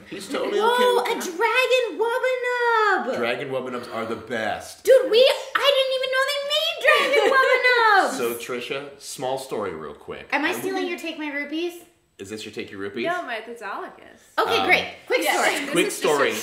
He's totally okay. Whoa, a dragon wubbanub! Dragon wubbanubs are the best. Dude, I didn't even know they made dragon wubbanubs! So, Trisha, small story real quick. Am I stealing your Take My Rupees? Is this your Take Your Rupees? No, my Gonzalez. Okay, great. Quick story. Quick story.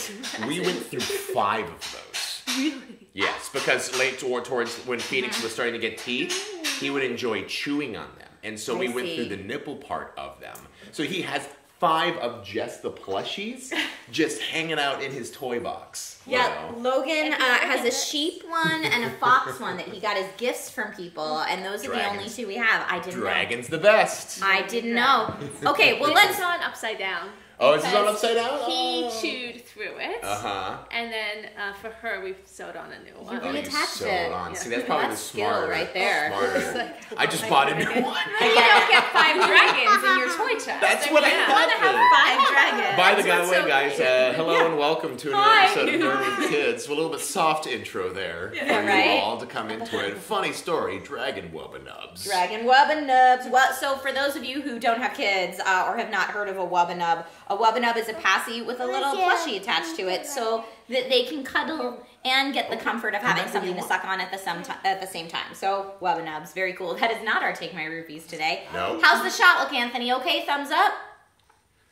We went through 5 of those. Really? Yes, because late towards when Phoenix was starting to get teeth, he would enjoy chewing on them. And so we went through the nipple part of them. So he has 5 of just the plushies just hanging out in his toy box. Yeah, Logan has a sheep one and a fox one that he got as gifts from people, and those are the only 2 we have. I didn't know. Dragon's the best. I didn't know. Okay, well let's... It's on upside down. Oh, is this on upside down? He chewed through it. Uh-huh. And then for her, we've sewed on a new one. You reattached sewed it. on. See, that's probably the smarter. Right there. Smarter. I just bought a new one. You don't get 5 dragons in your toy chest. That's what I want to have 5 dragons. By the way, guys, hello and welcome to another episode of NerdsWithKids. A little bit soft intro there for you all to come into it. Funny story, Dragon Wubbanubs. Dragon Wubbanubs. Well, so for those of you who don't have kids or have not heard of a Wubbanub is a passy with a little plushie attached to it so that they can cuddle and get the comfort of having something to suck on at the same time. So, Wubbanubs, very cool. That is not our Take My Rupees today. No. How's the shot look, Anthony? Okay, thumbs up?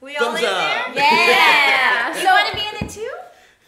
We all in there? Yeah! You want to be in it too?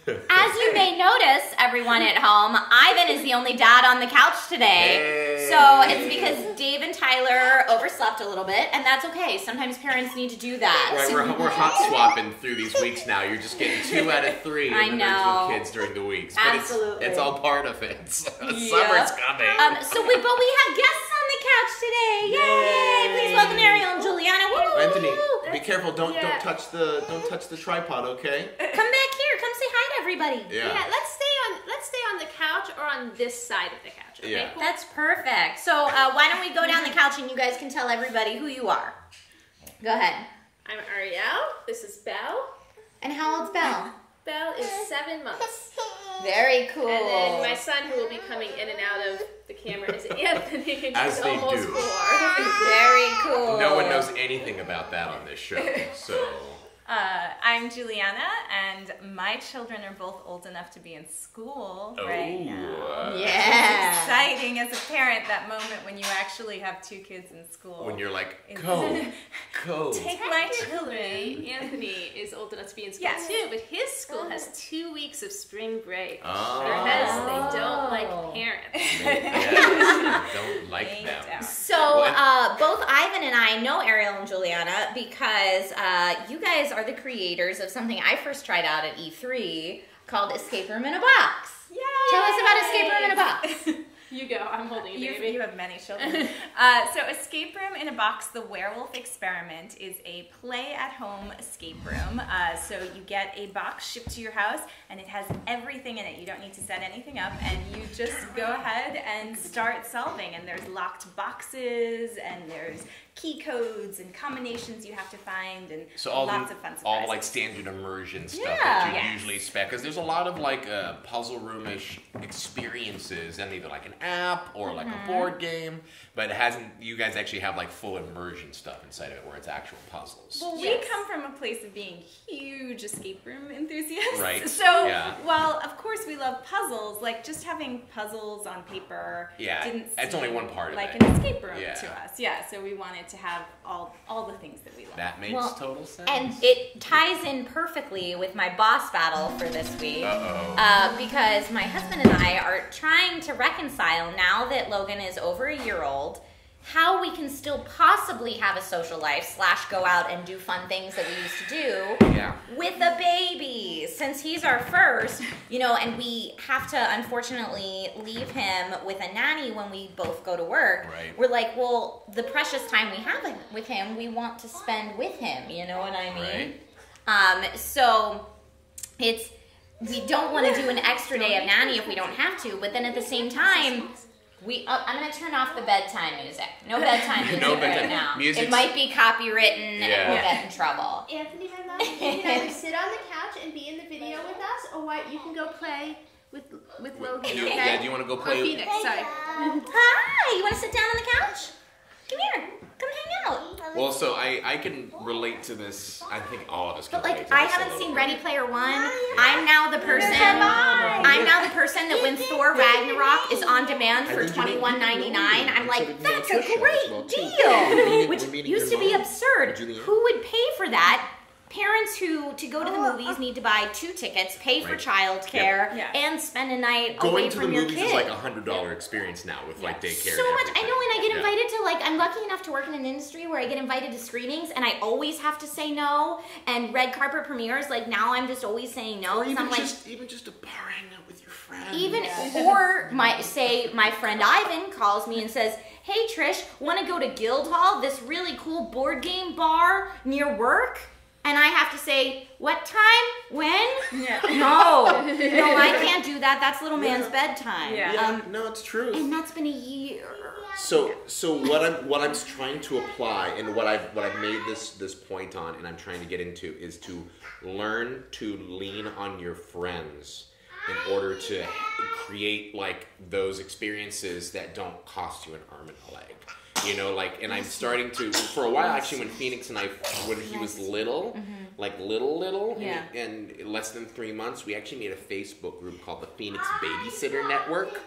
As you may notice, everyone at home, Ivan is the only dad on the couch today. Hey. So it's because Dave and Tyler overslept a little bit, and that's okay. Sometimes parents need to do that. Right, we're hot swapping through these weeks now. You're just getting 2 out of 3 I in the know. Nerds with Kids during the weeks. But Absolutely. it's all part of it. Summer's coming. But we have guests on the couch today. Yay! Please welcome Ariel and Juliana. Woo! Anthony, be careful. Don't touch the tripod, okay? Come back here. Come say hi to everybody. Yeah. Let's stay on the couch or on this side of the couch. Okay? Yeah. Cool? That's perfect. So why don't we go down the couch and you guys can tell everybody who you are. Go ahead. I'm Ariel. This is Belle. And how old's Belle? Belle is 7 months. Very cool. And then my son, who will be coming in and out of the camera, is Anthony. And As he's they almost do. 4. Very cool. No one knows anything about that on this show, so... I'm Juliana, and my children are both old enough to be in school right now. Yeah. It's exciting as a parent, that moment when you actually have 2 kids in school. When you're like, go. Take my children. Anthony is old enough to be in school too, but his school has 2 weeks of spring break Oh. because they don't like parents. Yes, don't like them. So both Ivan and I know Ariel and Juliana because you guys are the creators of something I first tried out at E3 called Escape Room in a Box. Yay! Tell us about Escape Room in a Box. You go. I'm holding you, baby. You have many children. So Escape Room in a Box, The Werewolf Experiment, is a play-at-home escape room. So you get a box shipped to your house, and it has everything in it. You don't need to set anything up, and you just go ahead and start solving. And there's locked boxes, and there's key codes and combinations you have to find, and So all lots of fun surprises. all the like standard immersion stuff that you usually expect, because there's a lot of like puzzle roomish experiences, and either like an app or like a board game, but it hasn't. You guys actually have like full immersion stuff inside of it, where it's actual puzzles. Well, we come from a place of being huge escape room enthusiasts. Right. So, while of course we love puzzles, like just having puzzles on paper didn't it's seem only one part of like it. an escape room Yeah. to us. Yeah, so we wanted to have all the things that we love. That makes total sense. And it ties in perfectly with my boss battle for this week. Because my husband and I are trying to reconcile, now that Logan is over a year old, how we can still possibly have a social life / go out and do fun things that we used to do with a baby, since he's our first, and we have to unfortunately leave him with a nanny when we both go to work. Right. We're like, well, the precious time we have with him, we want to spend with him, you know what I mean? Right. So we don't want to do an extra day of nanny if we don't have to, but then at the same time, I'm going to turn off the bedtime music. No bedtime music right now. It might be copywritten and we'll get in trouble. Anthony, my love, you can either sit on the couch and be in the video with us, or what? You can go play with Logan. Okay? Yeah, do you want to go play? Or Phoenix, sorry. Hi, you want to sit down on the couch? Come here. Come hang out. Well, so I can relate to this. I think all of us can But relate like, to I this a haven't little seen bit. Ready Player One. I'm now the person. That when Thor Ragnarok is on demand for $21.99, I'm like, that's a great deal. Which used to be absurd. Who would pay for that? Parents who, to go to the movies, need to buy 2 tickets, pay for childcare, and spend a night away from your kid. Going to the movies is like $100 experience now with like daycare. So much. I know, and I get invited to, like, I'm lucky enough to work in an industry where I get invited to screenings, and I always have to say no. And red carpet premieres, like, now I'm just always saying no. Or even I'm just a bar hangout with your friends. Or my friend Ivan calls me and says, "Hey Trish, want to go to Guildhall, this really cool board game bar near work?" And I have to say, what time? When? Yeah. No, I can't do that. That's little man's bedtime. No, it's true. And that's been a year. So what I'm trying to apply, and what I've made this point on, and I'm trying to get into, is to learn to lean on your friends in order to create like those experiences that don't cost you an arm and a leg. You know, like, and I'm starting to, for a while actually, when Phoenix and I, when he was little, like little, and less than 3 months, we actually made a Facebook group called the Phoenix Babysitter Network.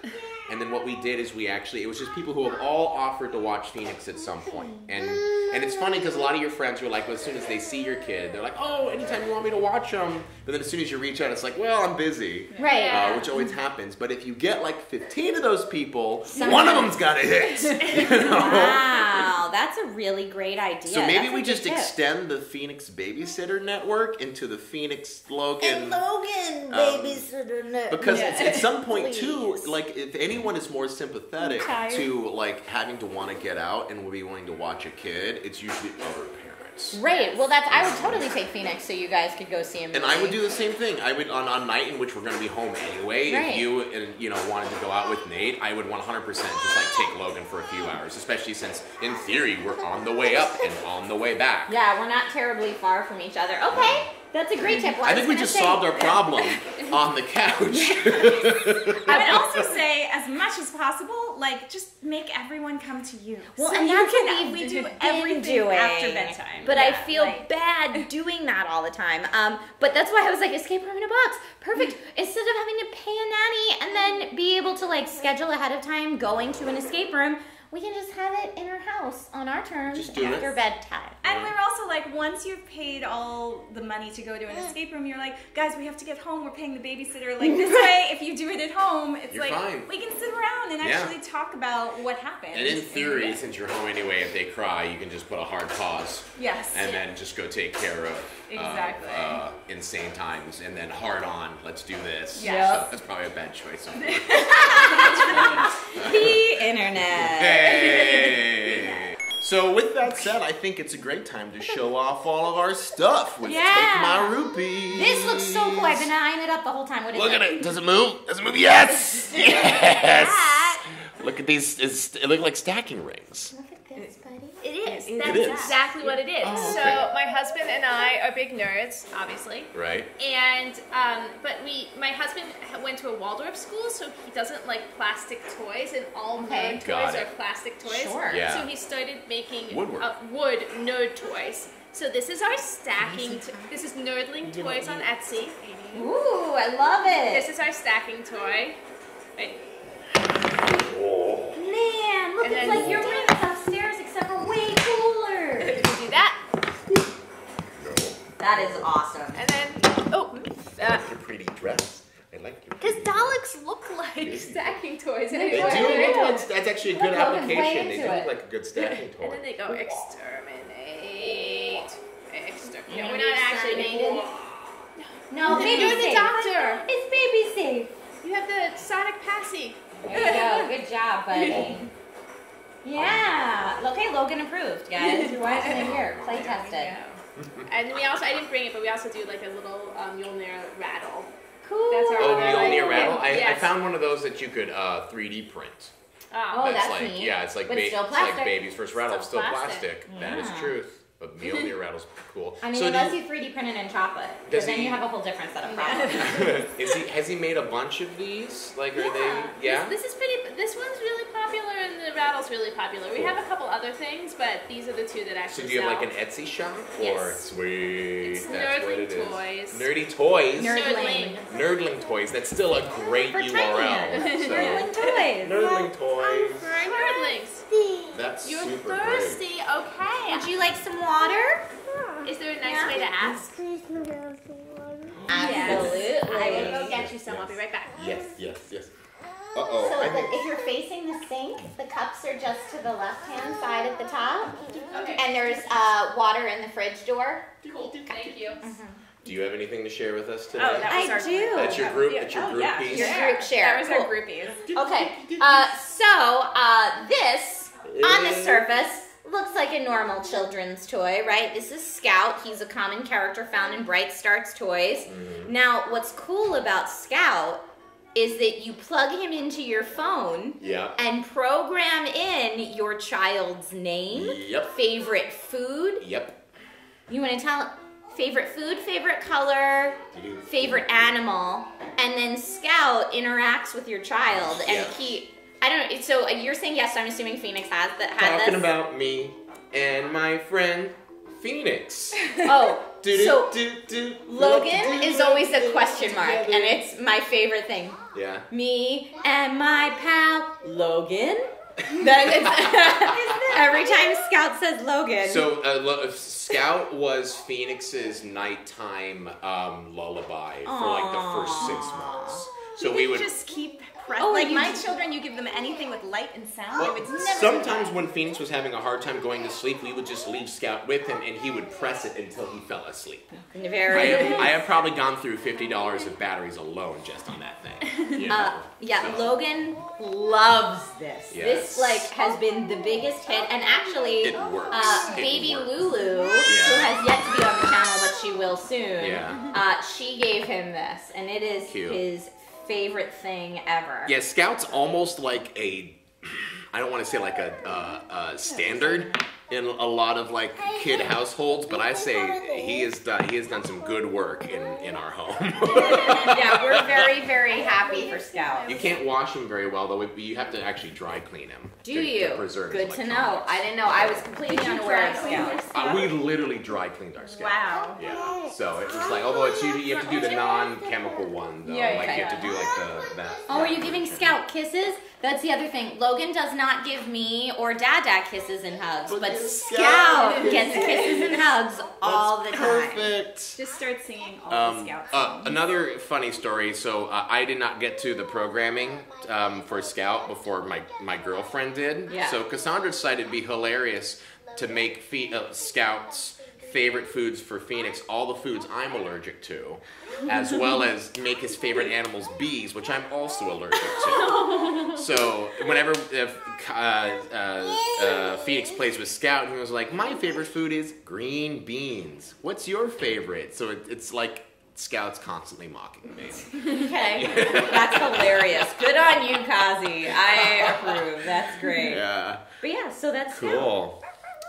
And then what we did is it was just people who have all offered to watch Phoenix at some point. And it's funny because a lot of your friends were like, well, as soon as they see your kid, they're like, oh, anytime you want me to watch them. But then as soon as you reach out, it's like, well, I'm busy. Right. Which always happens. But if you get like 15 of those people, one of them's got to hit. You know? Wow, that's a really great idea. So maybe we just extend the Phoenix Babysitter Network into the Phoenix Logan Babysitter Network. Because at some point too, like if anyone is more sympathetic to like having to want to get out and will be willing to watch a kid, it's usually other parents. Right. Well, I would totally take Phoenix so you guys could go see him. And I would do the same thing. I would on night in which we're going to be home anyway. Right. If you wanted to go out with Nate, I would 100% just like take Logan for a few hours, especially since in theory we're on the way up and on the way back. Yeah, we're not terribly far from each other. Okay. That's a great tip. I think we just solved our problem on the couch. I would also say, as much as possible, like, just make everyone come to you. Well, so and that's what we do everything after bedtime. But I feel bad doing that all the time. But that's why I was like, escape room in a box. Perfect. Instead of having to pay a nanny and then be able to, like, schedule ahead of time going to an escape room, we can just have it in our house on our terms after bedtime. And we're also like, once you've paid all the money to go to an escape room, you're like, guys, we have to get home. We're paying the babysitter. Like this way, if you do it at home, it's we can sit around and actually talk about what happened. And in theory, since you're home anyway, if they cry, you can just put a hard pause. Yes. And then just go take care of insane times, and then hard on, let's do this. Yeah. So that's probably a bad choice. The internet. Hey. So with that said, I think it's a great time to show off all of our stuff. Let's take my rupees. This looks so cool. I've been eyeing it up the whole time. What is Look at it. Does it move? Does it move? Yes. Yes. Look at these. It look like stacking rings. It is. That's exactly what it is. Oh, okay. So my husband and I are big nerds, obviously. Right. And my husband went to a Waldorf school, so he doesn't like plastic toys, and all nerd toys are plastic toys. Sure. Yeah. So he started making wood nerd toys. So this is our stacking. This is Nerdling Toys on Etsy. Ooh, I love it. This is our stacking toy. Right. Man, look, it's like your rings upstairs, except for way cooler. You do that. That is awesome. And then, Your pretty dress. I like your. because Daleks look like stacking toys. They do. That's actually a good application. They do look it. like a good stacking toy. And then they go exterminate. No, we're not actually making. No, baby You're the safe. doctor. It's baby safe. You have the Sonic Passy. There you go. Good job, buddy. Yeah. Okay, Logan approved, guys. You're watching it here. Play tested. And we also, I didn't bring it, but we also do like a little Mjolnir rattle. Cool. That's our Mjolnir rattle? I Yes. found one of those that you could 3D print. Oh, that's like, neat. Yeah, it's like, But still it's like plastic. baby's first rattle. Still plastic. Yeah. That is truth. But Mjolnir rattle's cool. I mean, unless you 3D print it in chocolate, because then you have a whole different set of problems. Has he made a bunch of these? Like, are they? Yeah. This one's really popular, and the rattle's really popular. We have a couple other things, but these are the two that actually. So do you have like an Etsy shop? Yes. Or sweet. It's That's what it Nerdling is. Toys. Nerdy Toys. Nerdling Toys. That's still a great For URL. Nerdling Toys. Nerdling Toys. Nerdlings. That's You're super thirsty. great. Okay. Would you like some water? Is there a nice way to ask? Absolutely. I will go get you some. I'll be right back. Yes. So if you're facing the sink, the cups are just to the left-hand side at the top. Okay. And there's water in the fridge door. Cool. Thank you. Do you have anything to share with us today? Oh, that was I our do. That's your group. That's your group piece. Your group share. That was our groupies. Okay. This on the surface looks like a normal children's toy, right? This is Scout. He's a common character found in Bright Starts Toys. Now, what's cool about Scout is that you plug him into your phone and program in your child's name, favorite food. You want to tell favorite food, favorite color, favorite animal, and then Scout interacts with your child. And I don't know, so you're saying yes, so I'm assuming Phoenix had Talking this? about me and my friend Phoenix. Oh, so Logan is always a question mark, and it's my favorite thing. Yeah. Me and my pal Logan. Every time Scout says Logan. So Scout was Phoenix's nighttime lullaby for like the first 6 months. So we would just keep pressing. Like my children, you give them anything with light and sound. Well, They would never sometimes when Phoenix was having a hard time going to sleep, we would just leave Scout with him, and he would press it until he fell asleep. I have probably gone through $50 of batteries alone just on that thing. You know? Logan loves this. Yes. This has been the biggest hit, and actually, It works. baby Lulu, who has yet to be on the channel, but she will soon. She gave him this, and it is his favorite thing ever. Yeah, Scout's almost like I don't want to say like a standard in a lot of like kid households, but I say he has done some good work in our home. Yeah, we're very, very happy for Scout. You can't wash him very well though. You have to actually dry clean him. Do you? To preserve Good his to know. electronics. I didn't know. I was completely unaware of Scout. We literally dry cleaned our Scout. Wow. Yeah. So it was like, although it's usually you have to do the non-chemical one though. Like you have to do like that. Oh, are you giving Scout kisses? That's the other thing. Logan does not give me or Dada kisses and hugs, but Scout gets kisses and hugs all the time. Perfect. Just start singing all the Scout songs. Another funny story. So I did not get to the programming for Scout before my girlfriend did. Yeah. So Cassandra decided it'd be hilarious to make Scout's favorite foods for Phoenix, all the foods I'm allergic to, as well as make his favorite animals bees, which I'm also allergic to. So whenever Phoenix plays with Scout, he was like, my favorite food is green beans. What's your favorite? So it's like Scout's constantly mocking me. Okay, that's hilarious. Good on you, Kazi. I approve. That's great. Yeah. But yeah, so that's Cool.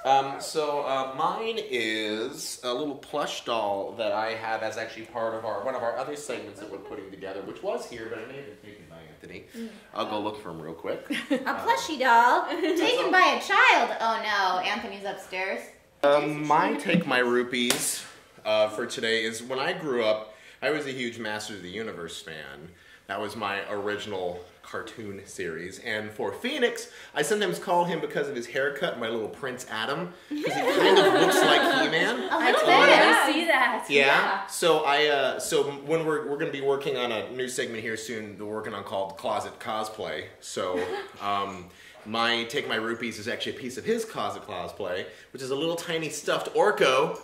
Mine is a little plush doll that I have as actually part of one of our other segments that we're putting together, which was here, but it may have been taken by Anthony. I'll go look for him real quick. A plushie doll taken by a child. Oh no, Anthony's upstairs. My take my rupees for today is when I grew up, I was a huge Masters of the Universe fan. That was my original cartoon series. And for Phoenix, I sometimes call him, because of his haircut, my little Prince Adam, because he kind of looks like He-Man. I totally see that. Yeah. So so when we're going to be working on a new segment here soon, we're working on called Closet Cosplay. So my Take My Rupees is actually a piece of his Closet Cosplay, which is a little tiny stuffed Orko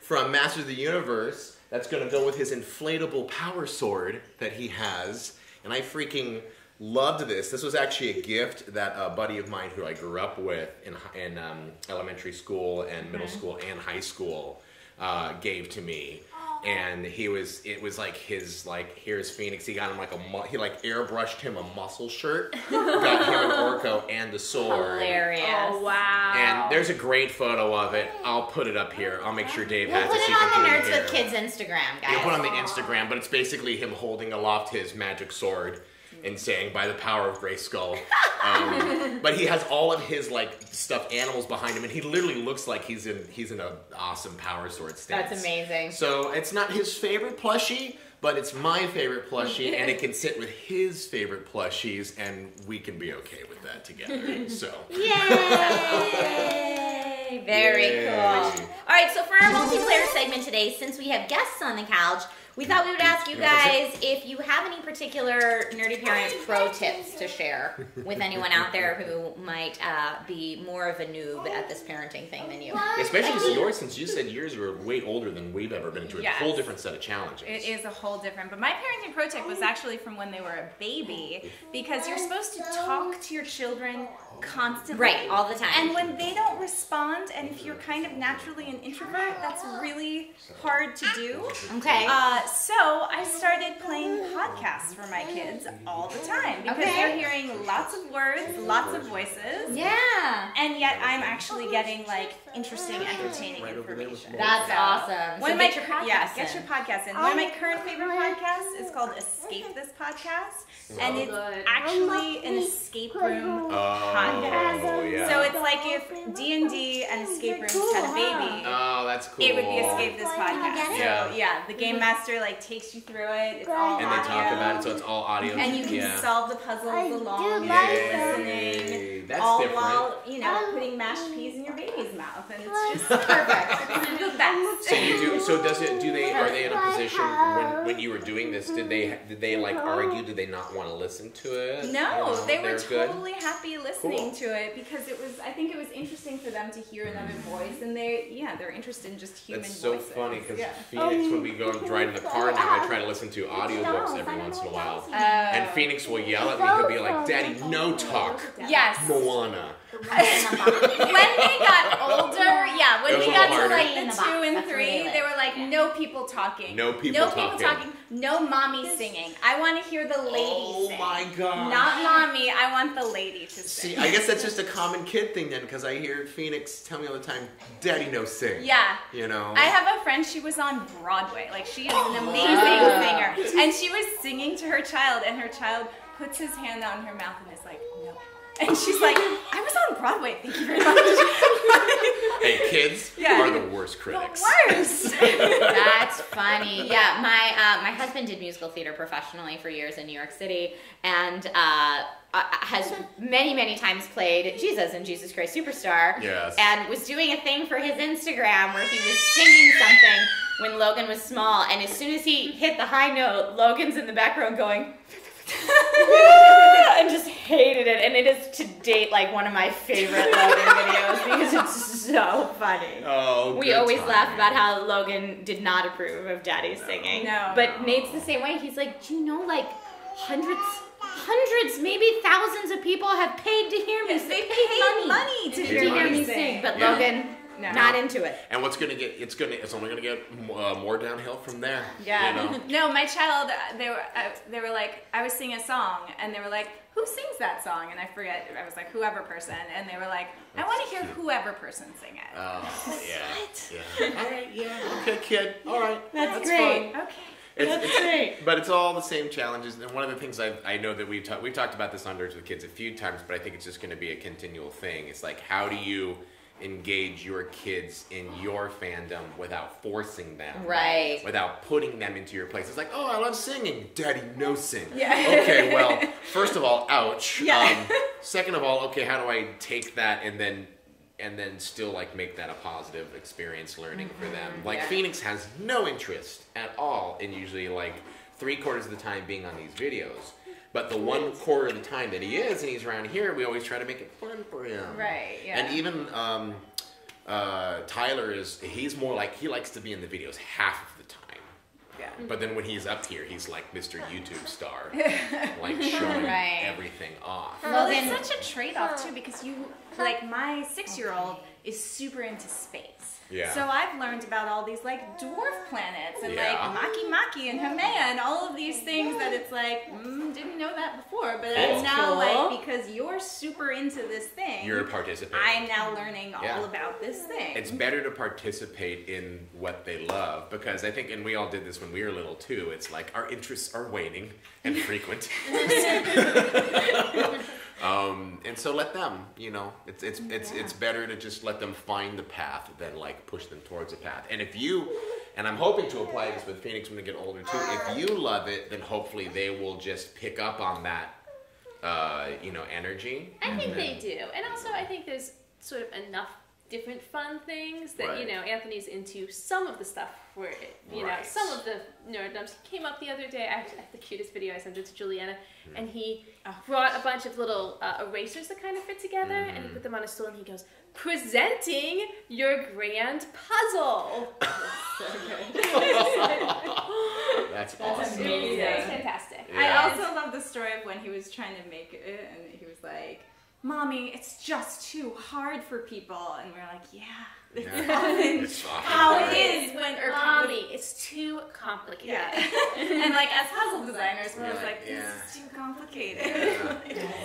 from Masters of the Universe that's going to go with his inflatable power sword that he has. And I freaking loved this. This was actually a gift that a buddy of mine who I grew up with in elementary school and middle school and high school gave to me. and it was like his, like, here's Phoenix. He got him like he like airbrushed him a muscle shirt, got him an Orko and the sword. Hilarious. Oh, wow. And there's a great photo of it. I'll put it up here. I'll make sure Dave has it. Put So it you can on the put it Nerds with here. Kids Instagram, guys. You'll put it on the Instagram, but it's basically him holding aloft his magic sword and saying, "By the power of Grayskull." But he has all of his like stuffed animals behind him, and he literally looks like he's in an awesome power sword stance. That's amazing. So it's not his favorite plushie, but it's my favorite plushie, and it can sit with his favorite plushies, and we can be okay with that together. So. Yay! Very cool. All right, so for our multiplayer segment today, since we have guests on the couch, we thought we would ask you guys if you have any particular Nerdy Parent pro tips to share with anyone out there who might be more of a noob at this parenting thing than you. Especially yours, since you said yours were way older than we've ever been into. It's Yes. a whole different set of challenges. It is a whole different, but my parenting pro tip was actually from when they were a baby, because you're supposed to talk to your children constantly. Right, all the time. And when they don't respond, and if you're kind of naturally an introvert, that's really hard to do. Okay. So I started playing podcasts for my kids all the time, because they're hearing lots of words, lots of voices. Yeah. And yet I'm actually getting like interesting, entertaining information. That's awesome. One So of my get your podcasts yes, in. get your podcast in. One of my current favorite podcasts is called Escape This Podcast, and it's actually an escape room podcast. Oh, yeah. So it's like if D&D and escape rooms had a baby. Oh, that's cool. It would be Escape This Podcast. Yeah. So yeah, the game master like takes you through it. It's all And audio. they talk about it, so it's all audio. And you can solve the puzzles along with Yay. listening, That's all different. while putting mashed peas in your baby's mouth, and it's just perfect. It's the best. So you do. So does it? Are they in a position when you were doing this? Did they like argue? Did they not want to listen to it? No, they were they're totally happy listening to it, because I think it was interesting for them to hear another voice, and they're interested in just human It's so voices. funny because Phoenix, when we go and ride in the car now, I try to listen to audiobooks every once in a while. And Phoenix will yell at me. He'll be like, "Daddy, no talk. Yes. Moana." When they got older, when It was we a got little to like harder. the 2 and 3, they were like, no people talking. No people talking. No mommy singing. I want to hear the lady sing. Oh my god. Not mommy, I want the lady to sing. See, I guess that's just a common kid thing then, because I hear Phoenix tell me all the time, "Daddy, no sing." Yeah. You know. I have a friend, she was on Broadway. Like, she is an amazing singer. And she was singing to her child, and her child puts his hand on her mouth and is like, no. And she's like, I was on Broadway, thank you very much. Hey, kids are the worst critics. The worst. That's funny. Yeah, my husband did musical theater professionally for years in New York City, and has many times played Jesus in Jesus Christ Superstar. Yes. And was doing a thing for his Instagram where he was singing something when Logan was small, and as soon as he hit the high note, Logan's in the background going and just hated it, and it is to date like one of my favorite Logan videos because it's so funny. Oh, we good always time. laugh about how Logan did not approve of Daddy's singing. No. But Nate's the same way. He's like, do you know, like hundreds, maybe thousands of people have paid to hear me sing. They paid money to hear me sing. But Yeah. Logan, not into it. And what's gonna get? It's only gonna get more downhill from there. Yeah. You know? No, my child, they were like, I was singing a song, and they were like, who sings that song? And I forget, I was like, whoever person. And they were like, I want to hear whoever person sing it. Oh, yeah. All right, yeah. Okay, kid. All right. That's great. Fine. Okay. That's great. But it's all the same challenges. And one of the things I know that we've talked about this on Nerds with Kids a few times, but I think it's just going to be a continual thing. It's like, how do you engage your kids in your fandom without forcing them, Right. without putting them into your place? It's like, oh, I love singing. Daddy, no sing. Yeah. Okay, well, first of all, ouch. Yeah. Second of all, okay, how do I take that and then still like make that a positive experience learning for them? Like Phoenix has no interest at all in usually like 3/4 of the time being on these videos. But the 1/4 of the time that he is and he's around here, we always try to make it fun for him. Right, yeah. And even Tyler he's more like, he likes to be in the videos half of the time. Yeah. But then when he's up here, he's like Mr. YouTube star, like showing everything off. Well, it's such a trade-off too, because my 6-year-old is super into space. Yeah. So I've learned about all these like dwarf planets and like Maki and Haumea and all of these things that it's like, didn't know that before, but I'm now like, because you're super into this thing, you're participating. I'm now learning all about this thing. It's better to participate in what they love, because I think, and we all did this when we were little too, it's like our interests are waning and frequent. And so let them, you know, it's better to just let them find the path than like push them towards a path. And if you, and I'm hoping to apply this with Phoenix when they get older too, if you love it, then hopefully they will just pick up on that, you know, energy. I think they do. And also I think there's sort of enough different fun things that, you know, Anthony's into some of the stuff where, you know, some of the nerddoms. He came up the other day, I have the cutest video, I sent it to Juliana, and he brought a bunch of little erasers that kind of fit together, and he put them on a stool, and he goes, presenting your grand puzzle. That's awesome. Amazing. It's fantastic. Yeah. I also love the story of when he was trying to make it, and he was like, Mommy, it's just too hard for people. And we're like, it's how it is when, or Mommy, it's too complicated. Yeah. And like as puzzle designers, we're just like, this is too complicated.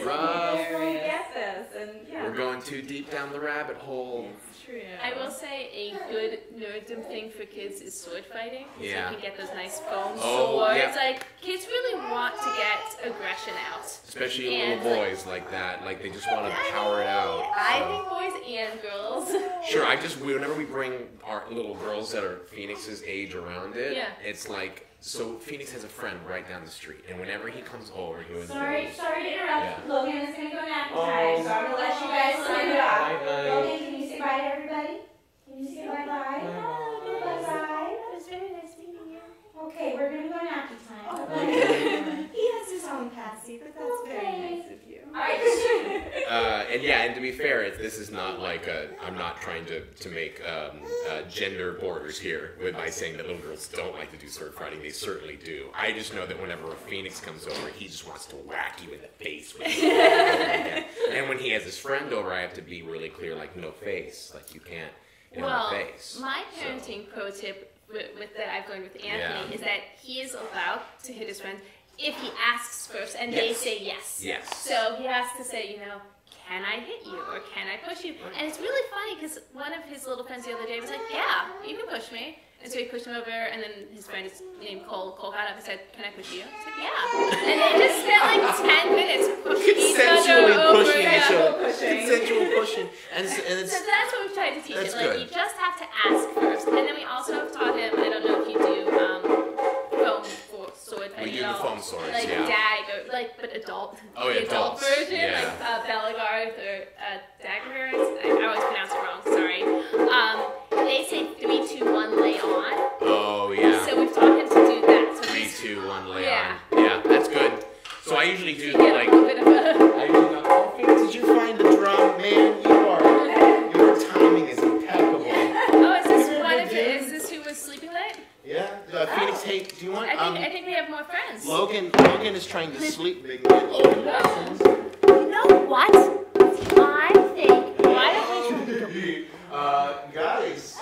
Rough. We get this. And we're going too deep down the rabbit hole. It's true. I will say a good nerddom thing for kids is sword fighting. So you can get those nice foam swords. Like, kids really want to get aggression out. Especially little boys like that. Like, they just want to power it out. I think boys and girls. Sure, whenever we bring our little girls that are Phoenix's age around it, it's like, so Phoenix has a friend right down the street, and whenever he comes over, he goes, Sorry to interrupt. Logan is going to go nap time, so I'm going to let you guys sign it off. Logan, can you say bye to everybody? Can you say bye-bye? Bye-bye. It was very nice meeting you. Okay, we're going to go nap time. Okay. He has his own Patsy, but that's very nice of you. All right. and to be fair, this is not like I'm not trying to make gender borders here by saying that little girls don't like to do sword fighting. They certainly do. I just know that whenever a Phoenix comes over, he just wants to whack you in the face with his and when he has his friend over, I have to be really clear, like, no face. Like, you can't, no face. My parenting pro tip with that I've learned with Anthony is that he is allowed to hit his friend if he asks first and they say yes. Yes. So he has to say, you know, can I hit you or can I push you? And it's really funny because one of his little friends the other day was like, yeah, you can push me. And so he pushed him over, and then his friend is named Cole. Cole got up and said, can I push you? I said, yeah. And they just spent like 10 minutes pushing each other over. Consensual pushing. And so that's what we've tried to teach him. Like, good. you just have to ask first. And then we also have taught him, I don't know if you do foam sword fighting. We do the foam swords, like dagger, like, but adult. Oh, the adult version, like Bellegarde or dagger. I always pronounce it wrong, sorry. They say 3, 2, 1, lay on. Oh, yeah. So we've taught him to do that. So 3, 2, 1, lay on. Yeah, that's good. So I usually do like. I usually go, oh, Phoenix, did you find the drum? Man, your timing is impeccable. Oh, is this who was sleeping late? Yeah. Phoenix, hey, do you want? I think we have more friends. Logan is trying to sleep. Big You know what? I think. Why don't we? Guys,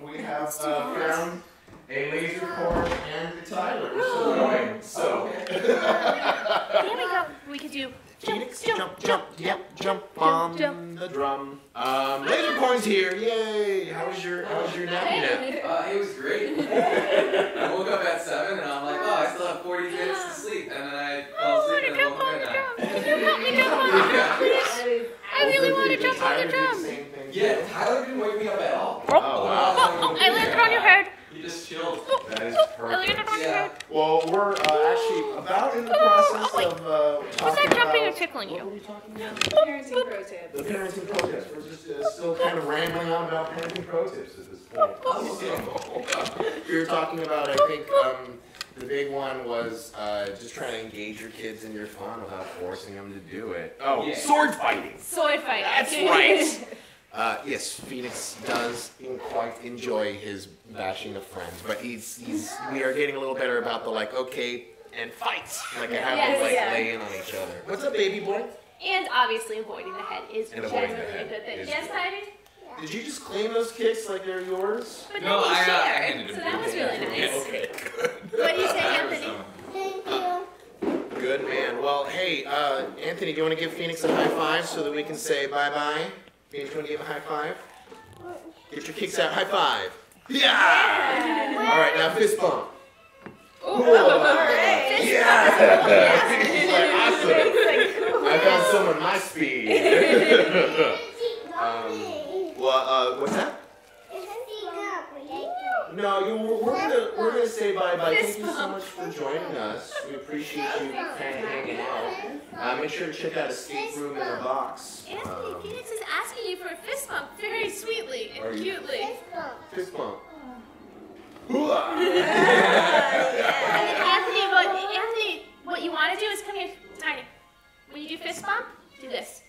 we have found a laser cord and a Toddler. We're still going. So. Here we go. We could do. Phoenix, jump on the drum. Laser coin's here, yay! How was your nappy nap? It was great. I woke up at 7 and I'm like, oh, I still have 40 minutes to sleep, and then I fell asleep and woke up at 9. Can you help me jump on the drum, please? I really want to jump on the drum. Yeah, Tyler didn't wake me up at all. Oh wow! I landed on your head. He just chilled. That is I landed perfect. on your head. Well, we're actually about in the process of Was talking that jumping or about. tickling you? What were we talking about? Parenting pro tip. The parenting pro tips. We're just still kind of rambling on about parenting pro tips at this point. We were talking about, I think, the big one was just trying to engage your kids in your fun without forcing them to do it. Oh, yeah. Sword fighting. Sword fighting. That's right. Yes, Phoenix does quite enjoy his bashing of friends, but we are getting a little better about the like, okay, and fights. Like I have them lay in on each other. What's up, baby boy? And obviously avoiding the head is And avoiding generally the head a good thing. is Yes, good. Heidi? Did you just claim those kicks like they're yours? But No, then you I shared, handed so them that to was you. really nice. Okay, good. What do you say, Anthony? Thank you. Good man. Well, hey, Anthony, do you want to give Phoenix a high five so that we can say bye-bye? Phoenix, you want to give a high five? Get your kicks out. High five. Yeah! All right, now fist bump. Yeah! He's like, awesome. I found someone my speed. What's that? No, we're gonna say bye-bye. Thank you so much for joining us. We appreciate you hanging out. Make sure to check out Escape Room in a Box. Anthony, Phoenix is asking you for a fist bump very sweetly and cutely. Fist bump. And then Anthony, what you want to do is come here, Tiny. When you do fist bump, do this.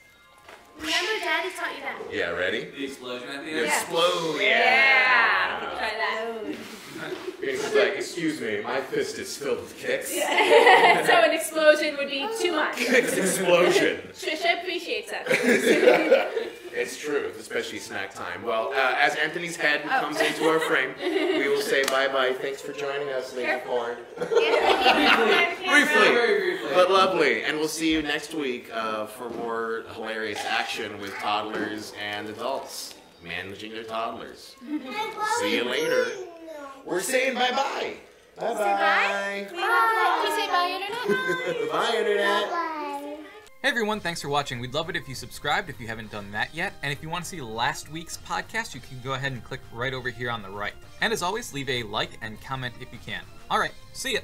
Remember, Daddy taught you that. Yeah, ready? The explosion at the end? Explode! Yeah. Try that. Phoenix is like, excuse me, my fist is filled with kicks. So an explosion would be too much. Kicks explosion. Trisha appreciates that. It's true, especially snack time. Well, as Anthony's head comes into our frame, we will say bye-bye. Thanks for joining us, Lady Corn. Briefly, but lovely. And we'll see you next week for more hilarious action with toddlers and adults managing their toddlers. See you later. We're saying bye-bye. Bye-bye. Bye. You say bye, Internet. Bye, Internet. Hey everyone, thanks for watching. We'd love it if you subscribed if you haven't done that yet. And if you want to see last week's podcast, you can go ahead and click right over here on the right. And as always, leave a like and comment if you can. All right, see ya.